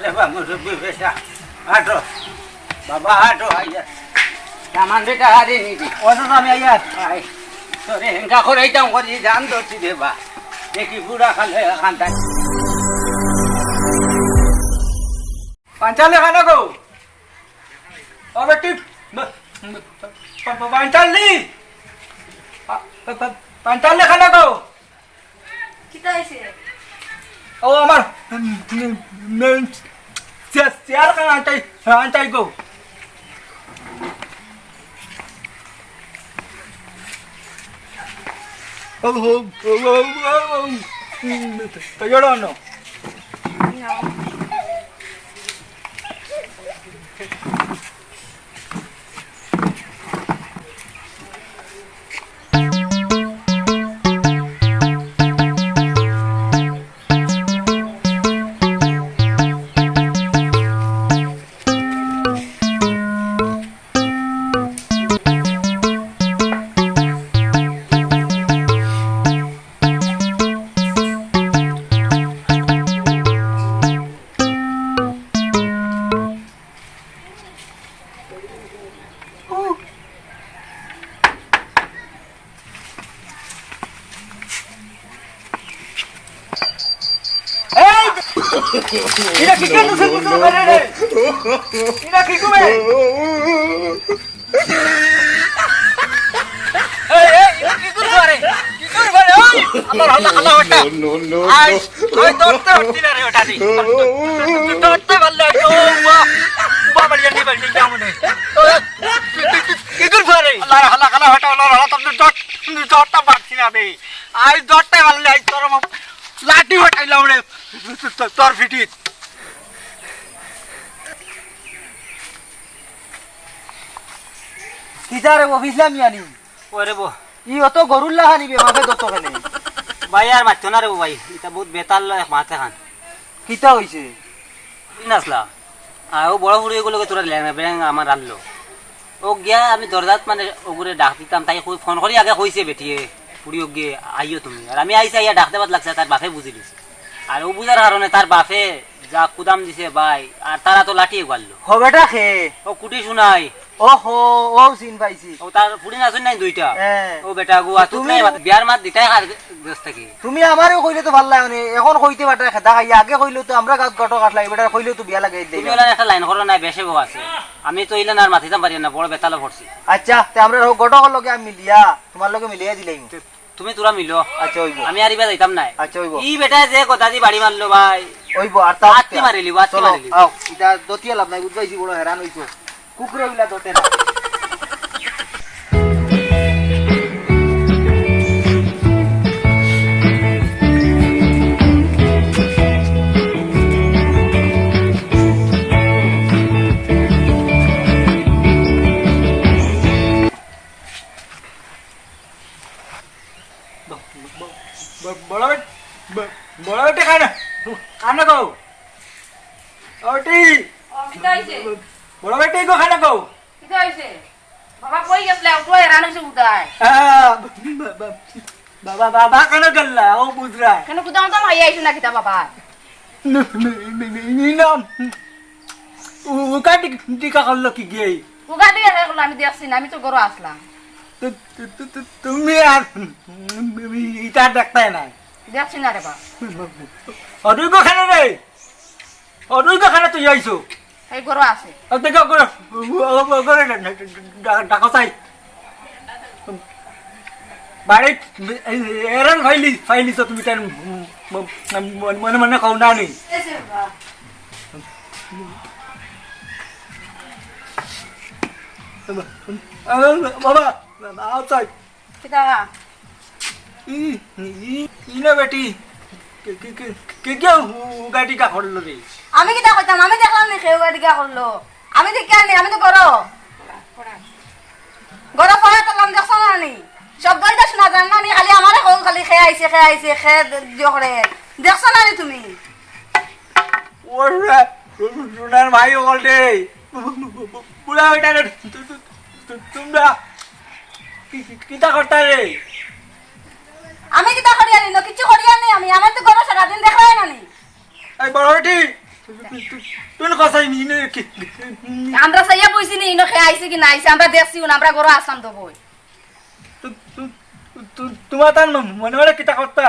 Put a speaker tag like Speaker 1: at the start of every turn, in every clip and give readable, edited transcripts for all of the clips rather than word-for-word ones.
Speaker 1: দেবা মুরব্বী বেটা হাঁটো বাবা হাঁটো আইয়া সামান বেটা হারে নিবি
Speaker 2: অসুস্থ আমি আইয়ার
Speaker 1: আই তোরে হেঙ্কা করে এইটাও করি জান ধরছি দেবা দেখি বুড়া খালে খান্তা
Speaker 2: পাঞ্চালে খানা গো ও বেটি পাঞ্চালি পাঞ্চালে খানা গো
Speaker 3: কিতা হইছে
Speaker 2: ও আমার চেয়ার খানা আনটাই গো Tayo no. Mira que no se puso para Mira que come. কি করে পারে ওই আল্লাহ আল্লাহ আল্লাহ ওটা নো আই দরতে হচ্ছি না রে ওটা দি দরতে বললে ও বাবা বাড়ি বাড়ি কেমন কি করে পারে আল্লাহ আল্লাহ আল্লাহ ওটা আল্লাহ আল্লাহ তুমি দরটা পারছি না বে আই দরতে বললে আই তোর লাঠি হটাইলাম রে তোর ফিটিত কিজারে অফিসলাম জানি
Speaker 1: ওরে বো
Speaker 2: ই অত গরুল্লা হানিবে মাফে দত খানে
Speaker 1: ভাই আর মারতো না রে ভাই এটা বহুত বেতাল মাথা খান
Speaker 2: কিতা হইছে
Speaker 1: নাসলা ও বড় বুড়ি এগুলোকে তোরা ব্যাং আমার আনলো ও গিয়া আমি দরজাত মানে ওগুলো ডাক দিতাম তাই ফোন করি আগে কইছে বেটিয়ে বুড়ি ও গিয়ে আইও তুমি আর আমি আইসা ইয়া ডাকতে বাদ লাগছে তার বাপে বুঝি দিছে আর ও বুঝার কারণে তার বাপে যা কুদাম দিছে ভাই আর তারা তো লাঠিয়ে গাললো
Speaker 2: হবেটা খে
Speaker 1: ও কুটি শুনাই
Speaker 2: ওহো ও সিন পাইছি
Speaker 1: ও তার ফুড়ি নাচুন নাই দুইটা
Speaker 2: হ্যাঁ
Speaker 1: ও বেটা গুয়া তুমি বিয়ার মাত দিতাই আর ব্যস্ত থাকি
Speaker 2: তুমি আমারও কইলে তো ভালো লাগে এখন কইতে বাটা খেদা খাই আগে কইলে তো আমরা গাত গটো কাট লাগে বেটা কইলে তো বিয়া লাগাই দেই
Speaker 1: তুমি ওলা একটা লাইন করো না বেশে বউ আছে আমি তো ইলা আর মাথিতাম পারি না বড় বেতালে পড়ছি
Speaker 2: আচ্ছা তে আমরা গটো কর লগে আমি মিলিয়া তোমার লগে মিলিয়া দিলাম
Speaker 1: তুমি তোরা মিলো
Speaker 2: আচ্ছা হইবো
Speaker 1: আমি আর ইবা যাইতাম না
Speaker 2: আচ্ছা হইবো
Speaker 1: ই বেটা যে কথা দি বাড়ি মারলো ভাই
Speaker 2: হইবো আর তা
Speaker 1: আত্তি মারিলি আত্তি মারিলি
Speaker 2: আও এটা দতিয়া লাভ নাই বুঝবাইছি বড় হেরান হইছো কুকুরে উলা দতে না বড় বেটে খানা খানা গো ওটি
Speaker 3: কিতা হইছে
Speaker 2: বড় বেটে গো খানা গো
Speaker 3: কিতা হইছে বাবা কই গেছলে তুই রান হইছে উদাই
Speaker 2: বাবা বাবা কেন গল্লা ও বুঝরা
Speaker 3: কেন কুদাম তো মাই আইছ না কিতা বাবা
Speaker 2: নিলাম ও কাটি টিকা করলো কি গেই
Speaker 3: উগাদি হে কল আমি দেখছি না আমি তো গরো আসলাম
Speaker 2: তুমি আর ইটা দেখতাই না
Speaker 3: দেখছি না রে বাবা
Speaker 2: অদুই গো খানা রে অদুই গো খানা তুই আইছো
Speaker 3: এই গরো আছে
Speaker 2: দেখো করে ডাকো চাই বাড়ি এরান ফাইলি তো তুমি তার মনে মনে কও না নেই বাবা আউটসাইড
Speaker 3: কিতা
Speaker 2: ইনা বেটি কে গাড়ি কা করলো রে
Speaker 3: আমি কিতা কইতাম আমি দেখলাম না কেউ গাড়ি গা করলো আমি দেখি আনি আমি তো গরো গরো পড়া করলাম দেখছ না নি সব গাড়ি শোনা জান না নি খালি আমারে কল খালি খেয়ে আইছে খে দিও করে দেখছ না নি তুমি
Speaker 2: ওরা রুনার ভাই বলতে পুরা ওইটা তোমরা কিতা করতা রে
Speaker 3: আমি কিতা করি আনি ন কিছু করি আনি আমি আমার তো গরো সারা দিন দেখলাই না নি
Speaker 2: এই বড়টি তুই কথাই নি
Speaker 3: আমরা সাইয়া বইছি নি ইনো খেয়ে আইছে কি না আইছে আমরা দেখছি না আমরা গরু আসলাম তো বই
Speaker 2: তোমার তার মনে মনে কিতা করতে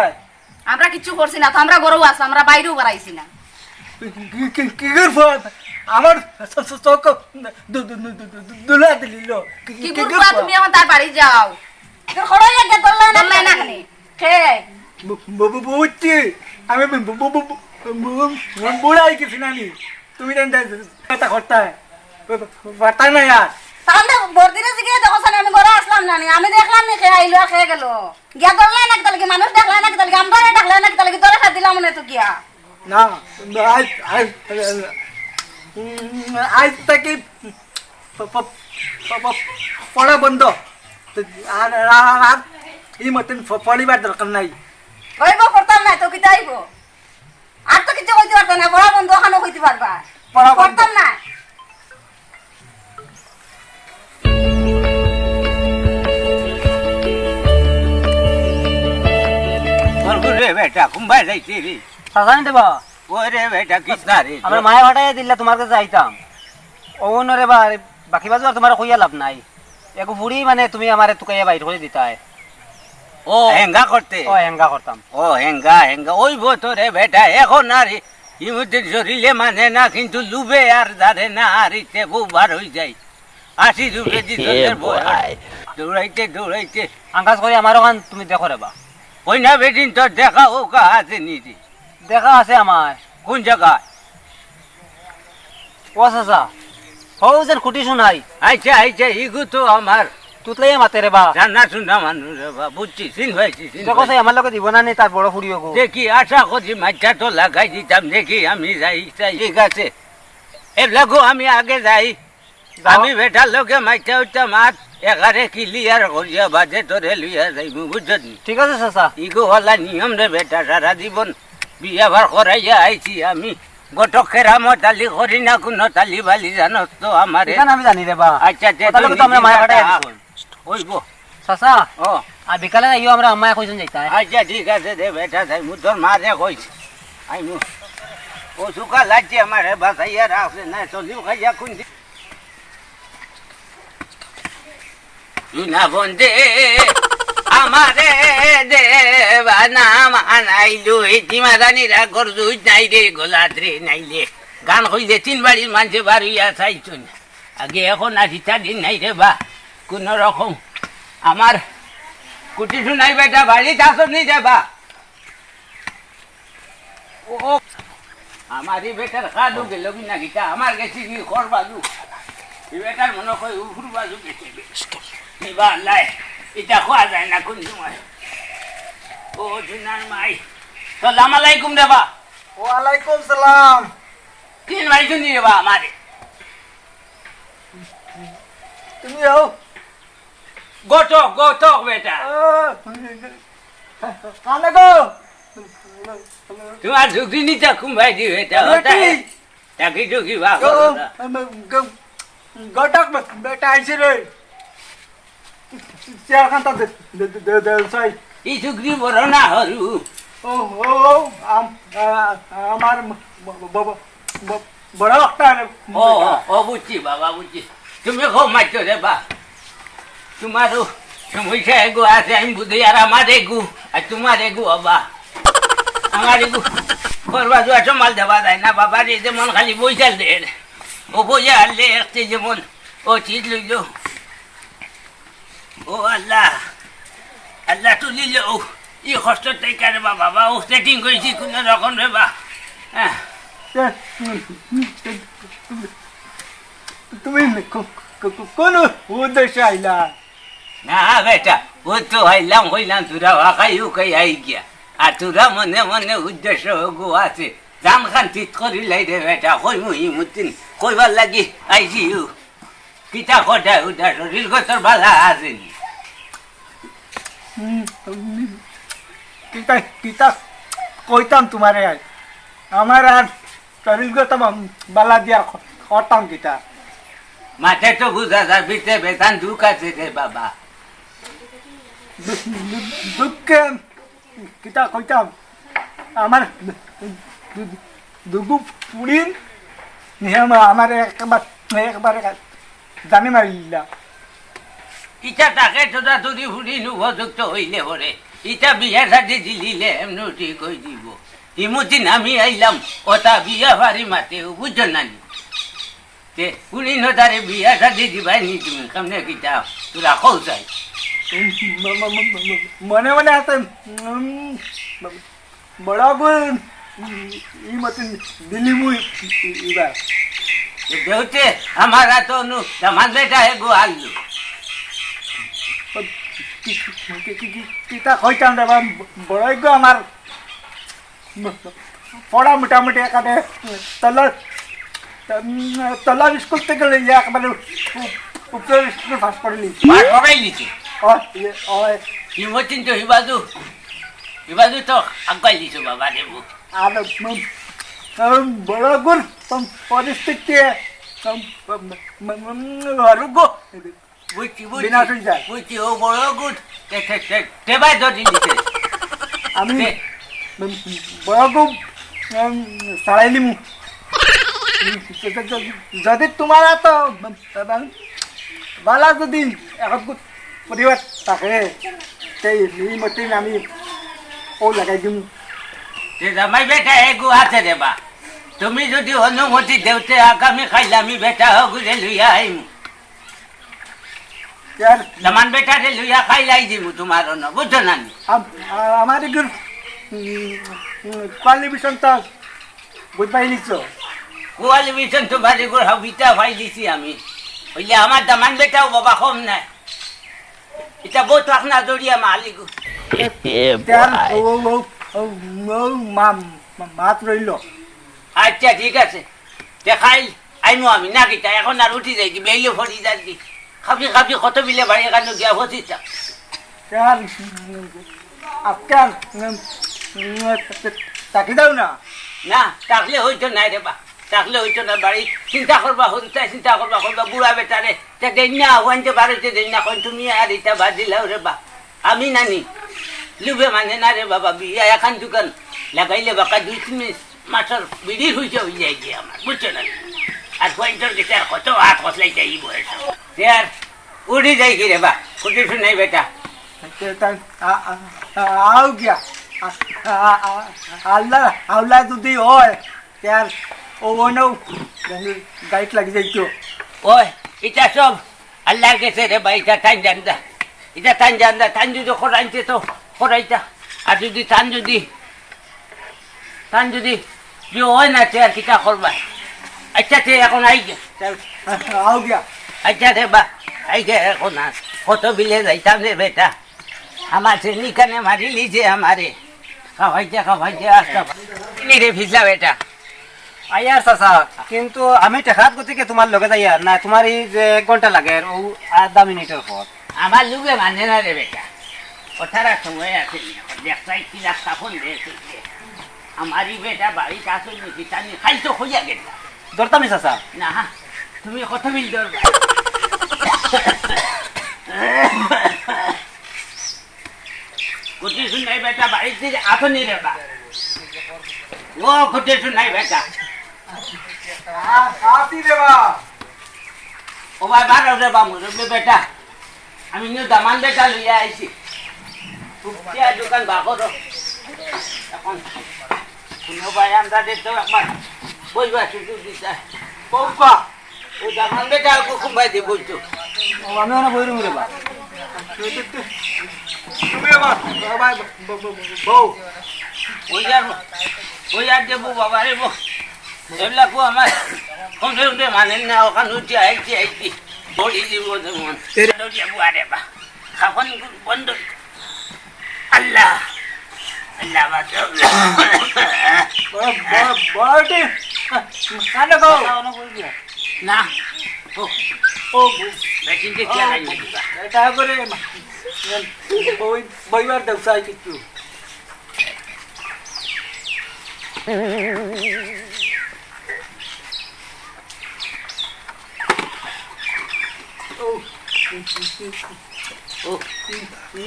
Speaker 3: আমরা কিছু করছি না তো আমরা গরু আসলাম আমরা বাইরেও বাড়াইছি না
Speaker 2: কি করবো আমার চোখ দুলা দিল
Speaker 3: কি করবো তুমি এখন তার বাড়ি যাও খড়াই লাগে দল্লাই না খালি খেয়ে
Speaker 2: বুঝছি আমি বুড়াই গেছি না তুমি করতে পারতা না ইয়ার
Speaker 3: তাহলে বর্দিরে জিগে দেখো আমি গরু আসলাম না আমি দেখলাম নি খেয়ে আইলো খেয়ে গেল গিয়া দল্লাই না তাহলে মানুষ দেখলাই না তাহলে আমরা দেখলাই না তাহলে তোরা খাই দিলাম না তো গিয়া
Speaker 2: না আজ থেকে পড়া বন্ধ আর এই মতন পড়িবার দরকার নাই
Speaker 3: হইব পড়তাম না তো কিতা আইব আর তো কিছু কইতে পারতাম না পড়া বন্ধ ওখানে কইতে পারবা পড়তাম না
Speaker 4: বেটা কুম্বাই যাইছি রে
Speaker 1: সাজানি দেবা
Speaker 4: ওরে বেটা কৃষ্ণা রে
Speaker 1: আমার মায়ে হঠাই দিলে তোমার কাছে যাইতাম ওনরে বা বাকি বাজু আর তোমার কইয়া লাভ নাই এক বুড়ি মানে তুমি আমারে তুকাইয়া বাইর করে দিতাই
Speaker 4: ও হেঙ্গা করতে
Speaker 1: ও হেঙ্গা করতাম
Speaker 4: ও হেঙ্গা হেঙ্গা ওই বোতরে বেটা এখন আর ইমুদের শরীরে মানে না কিন্তু লুবে আর দাঁড়ে না আর ইতে বুবার হয়ে যায় 80 রুপে দিতে দৌড়াইতে দৌড়াইতে
Speaker 1: আঙ্কাজ করে আমার ওখান তুমি দেখো রে বা
Speaker 4: ওই না বেদিন তোর দেখা ও কা আছে নিদি
Speaker 1: দেখা আছে আমার
Speaker 4: কোন জায়গায়
Speaker 1: ও চাচা হৌ যেন খুঁটি শুনাই
Speaker 4: আচ্ছা আচ্ছা ইগু তো আমার
Speaker 1: তুতলাই মাতে রে বা
Speaker 4: জানা শুনা মানুষ রে বা বুঝছি চিন ভাইছি
Speaker 1: দেখো সেই আমার লগে দিব না নি তার বড় ফুড়িও গো
Speaker 4: দেখি আশা করছি মাছটা তো লাগাই দিতাম দেখি আমি যাই তাই ঠিক আছে এগুলো আমি আগে যাই আমি বেটার লোকে মাছটা উঠতাম আর এগারে ক্লিয়ার করিয়া বাজে তোরে লইয়া যাই বুঝলি
Speaker 1: ঠিক আছে চাচা
Speaker 4: ইগো হলা নিয়ম রে বেটা সারা জীবন বিয়া বার করাইয়া আইছি আমি গটকের আমার তালি করি না কোনো তালি বালি জানস তো আমার
Speaker 1: এখানে আমি জানি রে বা
Speaker 4: আচ্ছা
Speaker 1: তাহলে তো আমরা মায়া কাটাই
Speaker 4: ওইব
Speaker 1: চাচা
Speaker 4: ও
Speaker 1: আর বিকালে আইও আমরা আম্মায় কইছেন যাইতা
Speaker 4: আচ্ছা ঠিক আছে দে বেটা যাই মু তোর মা রে কইছি আই মু ও সুকা লাগছে আমার বাসাইয়া রাখছে না চলিও খাইয়া কোন না বন্দে আমারে দেবানা মানাইলো ইতিমা জানিরা গরজু নাই রে গোলাদ্রে নাইলে গান হইলে 3 বাড়ির মানুষে বাড়িয়া চাইছুন আগে এখন আসিটা দিন নাই রে বা কোন রকম আমার কুটি শুনাই বেটা বাড়িতে আসনি রে বা ও আমারই বেটার কাদু গেল কিনা গীতা আমার গেছি কি করবাজু এই বেটার মনে কই উফুর বাজু গেছে নিবা লাই এটা খোয়া যায় না কোন সময় ও জুনার মাই সালাম আলাইকুম রে বা
Speaker 2: ওয়ালাইকুম সালাম
Speaker 4: তিন ভাই শুনি রে বা আমারে
Speaker 2: তুমি আও
Speaker 4: গটক বেটা
Speaker 2: কানে গো
Speaker 4: তোমার ঝুঁকি নিচা কুম্ভাই দি বেটা তাকে ঝুঁকি বা
Speaker 2: গটক বেটা আইছে রে চেয়ার খান্তা দে সাই
Speaker 4: এই ঝুঁকি বড় না হরু
Speaker 2: ও আমার বড় একটা
Speaker 4: ও বুঝছি বাবা বুঝছি তুমি খুব মারছো রে বা তোমারও সমস্যা এগু আছে আমি বুঝি আর আমার এগু আর তোমার এগু বাবা আমার এগু করবা জোয়া চমাল দেওয়া যায় না বাবা রে যেমন খালি বইসাল দে ও বইয়া আনলে একটি যেমন ও চিজ লইল ও আল্লাহ আল্লাহ তুলিল ও ই কষ্ট থেকে রে বাবা ও সেটিং করেছি কোনো রকম রে বা হ্যাঁ
Speaker 2: তুমি কোন উদ্দেশ্যে আইলা
Speaker 4: না বেটা ও তো হইলাম তোরা ভাকাই উকাই আই গিয়া আর তোরা মনে মনে উদ্দেশ্য গো আছে জান খান ঠিক করি লাই রে বেটা কই মুই মুতিন কইবার লাগি আইছি কিতা কথা উদাস শরীর তোর বালা আছে
Speaker 2: কিতা কইতাম তোমারে আমার আর শরীর বালা দিয়া করতাম কিতা
Speaker 4: মাঠে তো বুঝা যার ভিতরে বেতন দুঃখ আছে রে বাবা
Speaker 2: দুঃখে কিতা কইতাম আমার দুগু পুরিন নিয়ম আমার একবারে জানি মারিলা
Speaker 4: ইটা তাকে তোরা তুরি ফুরি উপযুক্ত হইলে পরে ইটা বিয়া সাথে দিলিলে এমনি ঠিক হয়ে দিব ইমুদিন আমি আইলাম ওটা বিয়া বাড়ি মাতে বুঝছো নানি তে পুরি নতারে বিয়া সাথে দিবাই নি তুমি কেমনে কিটা তোরা কৌ চাই
Speaker 2: মনে মনে আছে বড় গুণ ই মতন দিলি মুই এবার
Speaker 4: দেউতে আমার তো নু আমার বেটা এগো আল্লু
Speaker 2: কিতা কইতাম রে বড় গো আমার পড়া মোটামুটি এখানে তলার স্কুল থেকে একবারে উপরের স্কুল পাস করে নিয়েছি
Speaker 4: মার পড়াই লিছে ইমতিন তো হিবাজু তো আগাই দিছো বাবা দেবু
Speaker 2: আর বড় গুণ পরিস্থিতি গো
Speaker 4: বুঝছি
Speaker 2: বিনা সুবিধা।
Speaker 4: বুঝছি ও বড় গুড টেবাই ধরি লিছে
Speaker 2: আমি বড় গো সারাই নিমু যদি তোমার তো বালা যদি এখন পরিবার থাকে সেই মতে আমি ও লাগাই দিম
Speaker 4: জামাই বেটা এগু আছে রে বা তুমি যদি অনুমতি দেউতে আগামী খাইলে আমি বেটা হগুরে লইয়া আইম জামান বেটা রে লইয়া খাইলাই দিমু তোমার অন্য বুঝছো নানি
Speaker 2: আমার কোয়ালিফিকেশন তো বুঝ পাই নিচ্ছ
Speaker 4: কোয়ালিফিকেশন তো ভারি করে হবিতা ভাই দিছি আমি হইলে আমার দামান বেটাও বাবা কম নাই এটা বহুত রাখনা দড়িয়া মালিক
Speaker 2: মাত রইল
Speaker 4: আচ্ছা ঠিক আছে দেখাই আইমু আমি না কিটা এখন আর উঠি যাই কি বেইলে ফরি যাচ্ছি খাবি কত বিলে বাড়ি এখানে গিয়া বসিস
Speaker 2: আপনার তাকি দাও না
Speaker 4: না থাকলে হইতো নাই রে বা থাকলে হইতো না বাড়ি চিন্তা করবা হরিতা চিন্তা করবা বুড়া বেটারে দেনা ওয়ানতে বাড়িতে দেনা কোন তুমি আর এটা বাজিলাও রে বা আমি নানি লুবে মানে না রে বাবা বিয়া এখন দোকান লাগাইলে বাকা 2-3 মাসের বিড়ির হইছে হয়ে যায় গিয়ে আমার বুঝছো না আর পয়েন্টার গেছে আর কত হাত কসলাই যাই বয়স আর উড়ি যাই কি রে বা কুটি শুনাই বেটা
Speaker 2: আও গিয়া আল্লাহ আল্লাহ যদি হয় তার ও নৌ গাইড লাগি যাইতো
Speaker 4: ওই এটা সব আল্লাহর কাছে রে বা এটা টাইম জানদা এটা টাইম জানদা টাইম যদি খরাইতে তো খরাইতা আর যদি টান যদি যে হয় না সে আর কিটা করবা আচ্ছা সে এখন আই গে
Speaker 2: আও গিয়া
Speaker 4: আচ্ছা রে বা আই গে এখন আর কত বিলে যাইতাম রে বেটা আমার সে নিকানে মারি লিছে আমারে খাওয়াইতে আসতে রে ভিজলা বেটা
Speaker 1: আয়ার চাচা কিন্তু আমি টেকাত গতিকে তোমার লগে যাই আর না তোমার এই যে 1 ঘন্টা লাগে ও আধা মিনিটের পর
Speaker 4: আমার লুগে মানে না রে বেটা কথাটা সময় আছে দেখছাই কি রাস্তা ফোন দিয়েছে আমারই বেটা বাড়িতে আসো নাকি তানি খাইতো হইয়া গেল
Speaker 1: দরতামি চাচা
Speaker 4: না তুমি কত মিল ধরবা কুটি শুনাই বেটা বাড়িতে আসো নি রে বা ও কুটি শুনাই বেটা
Speaker 2: আসি রে বা
Speaker 4: ও ভাই বারো রে বা মুরব্বী বেটা আমি নিউ দামান বেটা লইয়া আইছি দোকান বাকর এখন কোনো ভাই আমরা দেখতো একবার বইবা সুযোগ দিতে
Speaker 2: পৌকা
Speaker 4: ও দামান বেটা খুব ভাই দিয়ে বলতো
Speaker 1: আমি ওনা বই রুম রে বা
Speaker 2: তুমি আবার বউ
Speaker 4: ওই আর দেবো বাবা রে বউ এগুলাকো আমার উঠে উঠে মানেন না ওখানে উঠে আইছি বড়ি দিব মন যাবো আরে বা খাখন বন্ধ আল্লাহ আল্লাহ
Speaker 2: বড়টি কানে গো
Speaker 4: না
Speaker 2: ও
Speaker 4: বেটিনকে চেয়ার
Speaker 2: এটা করে বইবার দেউসাই কিছু
Speaker 4: ও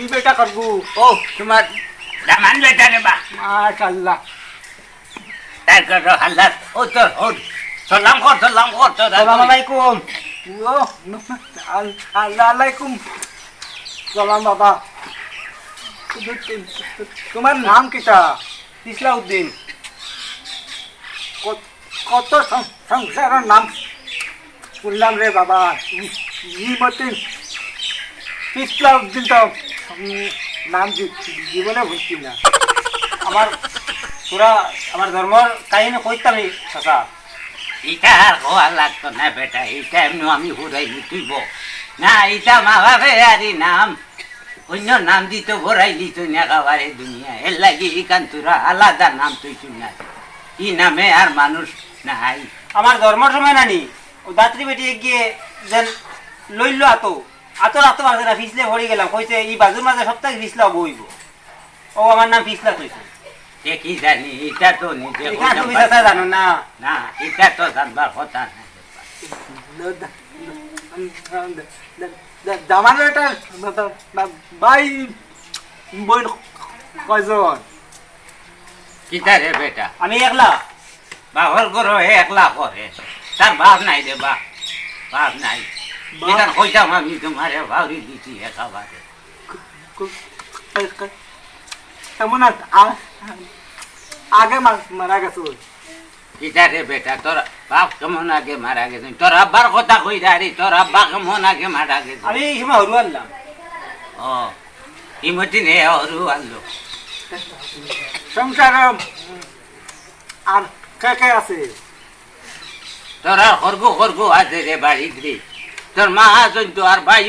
Speaker 2: ই বেটা করবো
Speaker 4: ও তোমার দামান বেটা রে বা
Speaker 2: মাশাআল্লাহ
Speaker 4: তার কথা হাল্লার ও তোর হোর সালাম কর তোর
Speaker 1: আসসালামু আলাইকুম।
Speaker 2: ও আলাইকুম সালাম বাবা তোমার নাম কিটা
Speaker 1: ইসলাউদ্দিন।
Speaker 2: কত সংসারের নাম শুনলাম রে বাবা মতে ইসলাউদ্দিন তো নাম জীবনে ভুলছি না
Speaker 1: আমার তোরা আমার ধর্মর কাহিনী কইতামি চাচা।
Speaker 4: এটা আর হওয়া লাগতো না বেটা, এটা এমনি আমি হুরাইলি তুইব না, এটা মা বাপে আরে নাম অন্য নাম দিত ভরাইলি তুই না খাবারে দুনিয়া এর লাগি ইকান তোরা আলাদা নাম তুই তুই না ই নামে আর মানুষ নাই।
Speaker 1: আমার ধর্মর সময় নানি ও দাত্রী বেটি গিয়ে যেন লইল আতর আছে না, ফিসলে ভরি গেলাম, কইছে এই বাজুর মাঝে সপ্তাহে ফিসলা বইব। ও আমার নাম ফিসলা কইছে।
Speaker 4: দেখি জানি এটা তো নিজে
Speaker 1: এখানে তুমি চাচা জানো না?
Speaker 4: না, এটা তো জানবার কথা না।
Speaker 2: জামানের এটা ভাই বোন কয়জন
Speaker 4: কিতা রে বেটা,
Speaker 1: আমি একলা।
Speaker 4: বাপর করো একলা করে, তার বাপ নাই রে বাপ নাই। এখান কইতাম আমি তোমারে ভাবি দিচ্ছি একেবারে।
Speaker 2: এমন আগে মারা গেছে
Speaker 4: কিতা রে বেটা, তোর বাপ কেমন আগে মারা গেছে? তোর আব্বার কথা কই দাঁড়ি, তোর আব্বা কেমন আগে মারা গেছে?
Speaker 1: আমি এই সময় হরু আনলাম।
Speaker 4: ও ইমতি নে হরু আনলো।
Speaker 2: সংসার আর কে কে আছে?
Speaker 4: তোর আর খরগু আছে রে বাড়িত রে। তোর মা আছেন তো, আর ভাই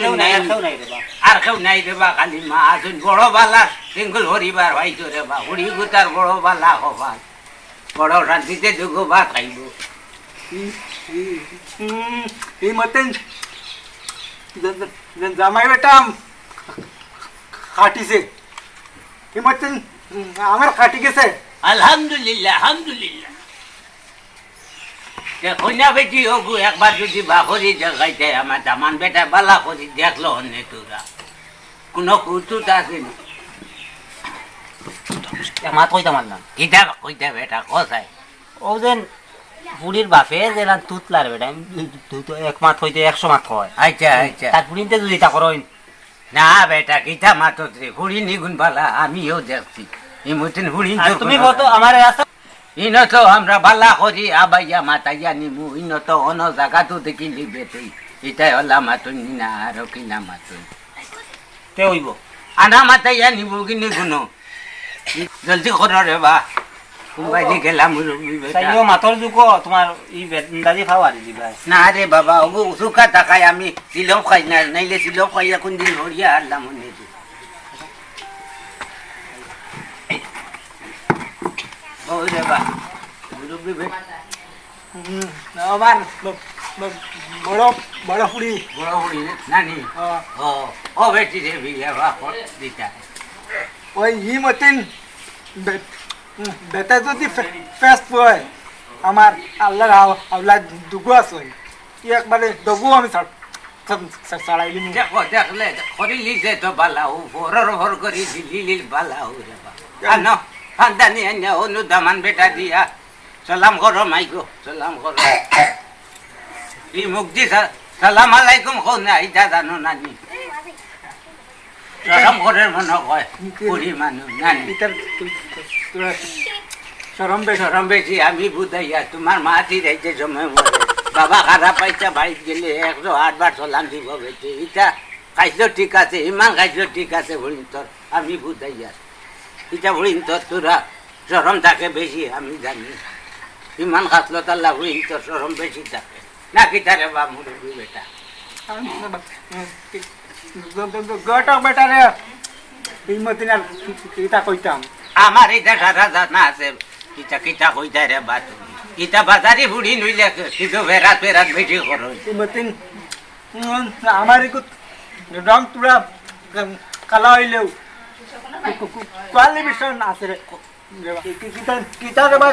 Speaker 1: কেউ নাই, আর কেউ নাই রে বা।
Speaker 4: আর কেউ নাই রে বা, খালি মা আছেন। বড় বালা সিঙ্গল হরিবার ভাই তো রে বা, হরি গুতার বড় বালা হবার বড় শান্তিতে দুঃখ ভাত খাইব।
Speaker 2: এই মতেন জামাই বেটা খাটিছে, এই মতেন আমার খাটি গেছে।
Speaker 4: আলহামদুলিল্লাহ আলহামদুলিল্লাহ। কন্যা বেটি হোক একবার যদি বাকরি দেখাইতে, আমার জামান বেটা বালা করি দেখলো অন্য তোরা কোনো কুতুত আছে না।
Speaker 1: মাত কইতাম আনলাম।
Speaker 4: কিতা কইতা বেটা কোথায়?
Speaker 1: ও যেন বুড়ির বাপে যেন তুতলার বেটা এক মাত হইতে 100 মাত হয়।
Speaker 4: আচ্ছা আচ্ছা।
Speaker 1: তার বুড়িতে যদি তা করেন
Speaker 4: না বেটা কিতা মাতত রে, হুড়ি নিগুন বালা আমিও দেখছি। ইমতিন হুড়ি
Speaker 1: তুমি বলতো আমার রাস্তা
Speaker 4: ইন তো আমরা বালা করি আবাইয়া মাতাইয়া নিমু, ইন তো অন জায়গা তো দেখি নিবে তুই। এটাই হলা মাতুন না আর কিনা মাতুন
Speaker 1: তে হইব।
Speaker 4: আনা মাতাইয়া নিবু কি নিগুনো জলদি কর রে বা। কুম্বাইলি গেলাম মুরব্বী বেটা।
Speaker 1: তাইও মাথর যুগ তোমার এই বেদাজি খাওয়া দিবা।
Speaker 4: না রে বাবা, ওগো সুখা টাকায় আমি সিলম খাই না, নাইলে সিলম খাইয়া কোন দিন হরিয়া আনলাম মনে। ও রে বা মুরব্বী বেটা,
Speaker 2: আমার বড় বড় ফুড়ি
Speaker 4: বড় হরি নানি। ও বেটি রে বিয়া বা দিতা।
Speaker 2: ওই ই মতেন বেটা যদি ফেস্ট হয় আমার আল্লাহর আল্লাহ দুগু আছে, একবারে দগু আমি ছাড়াইলি।
Speaker 4: দেখো দেখলে করিলি যে তো বালা ও ভর করি দিলি বালা ও রে বা। আনো ফান্দানি আন্য অনুদামান বেটা দিয়া সালাম করো মাইকো, সালাম করো। ই মুক্তি সালাম আলাইকুম কো না, এটা জানো নানি? সালাম করে মনে কয় পুরি মানুষ নানি।
Speaker 2: সরম বেশ
Speaker 4: সরম বেশি আমি বুঝাইয়া তোমার মাটি রাইতে সময় মরে বাবা খারাপ পাইছা বাড়ি গেলে 108 বার সালাম দিব বেটি। এটা খাইছো ঠিক আছে, ইমান খাইছো ঠিক আছে ভরিন তোর, আমি বুঝাইয়া এটা ভরিন তোর তোরা সরম থাকে বেশি আমি জানি। ইমান খাসলো তাল্লা ভরিন তোর সরম বেশি থাকে না কি তারে বা মুরব্বী বেটা।
Speaker 2: গটক বেটা রে এই মতিন আর কিতা কইতাম।
Speaker 4: আমার এটা সারা জানা আছে কিতা কিতা কইতা রে বা তুমি। কিতা বাজারি বুড়ি নইলে কিন্তু ফেরাত বেশি করো।
Speaker 2: এই মতিন আমার একটু রং তুরা কালা হইলেও কোয়ালিফিকেশন আছে রে। কিতা রে বা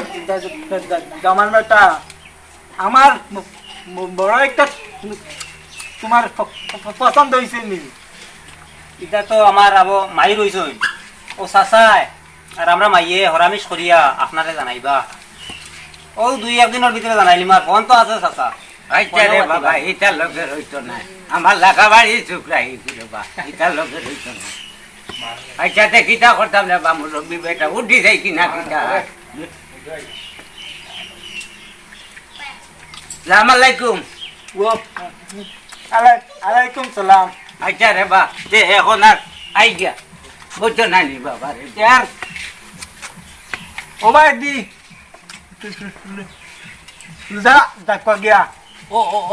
Speaker 2: জামান বেটা আমার বড় একটা তোমার পছন্দ হয়েছে নি?
Speaker 1: এটা তো আমার আবো মাই রইছ ও চাচাই আর আমরা মাইয়ে হরামিশ করিয়া আপনারে জানাইবা ও 2-1 দিনের ভিতরে জানাইলিম আর ফোন তো আছে চাচা
Speaker 4: আচ্ছা রে বাবা এটা লোকের হইতো না আমার লাগা বাড়ি চুকরা হয়েছিল বা এটা লোকের হইতো না আচ্ছা তে কিতা করতাম রে বা মুরব্বী বেটা উঠি যাই কিনা কিতা সালাম আলাইকুম
Speaker 2: আলাইকুম সালাম
Speaker 4: আচ্ছা রে বা তে এখন আর আই গিয়া বুঝছো না নি বাবা রে
Speaker 2: यार ओ भाई दी तुझा दाखवा गया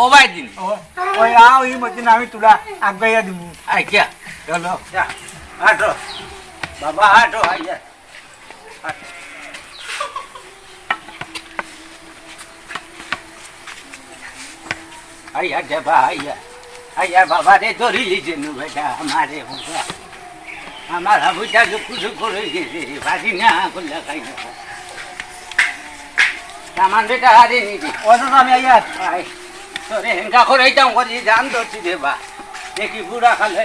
Speaker 4: ও ভাই দিন
Speaker 2: ओ आओ ही मत नामी तुला आगया दिमु
Speaker 4: আচ্ছা চলো হাঁটো বাবা হাঁটো আইয়া আইয়া দেবা আইয়া আইয়া বাবা রে ধরিলি যেন বেটা আমারে হুঁকা আমার হাবুটা জুকু করে গেছে ভাজি না করলে খাই না সামান বেটা হারে নিবি
Speaker 2: ओ चाचा আমি আইয়া
Speaker 4: তোরে হেঙ্গা করে যাও করি জান ধরছি দেবা দেখি বুড়া খালে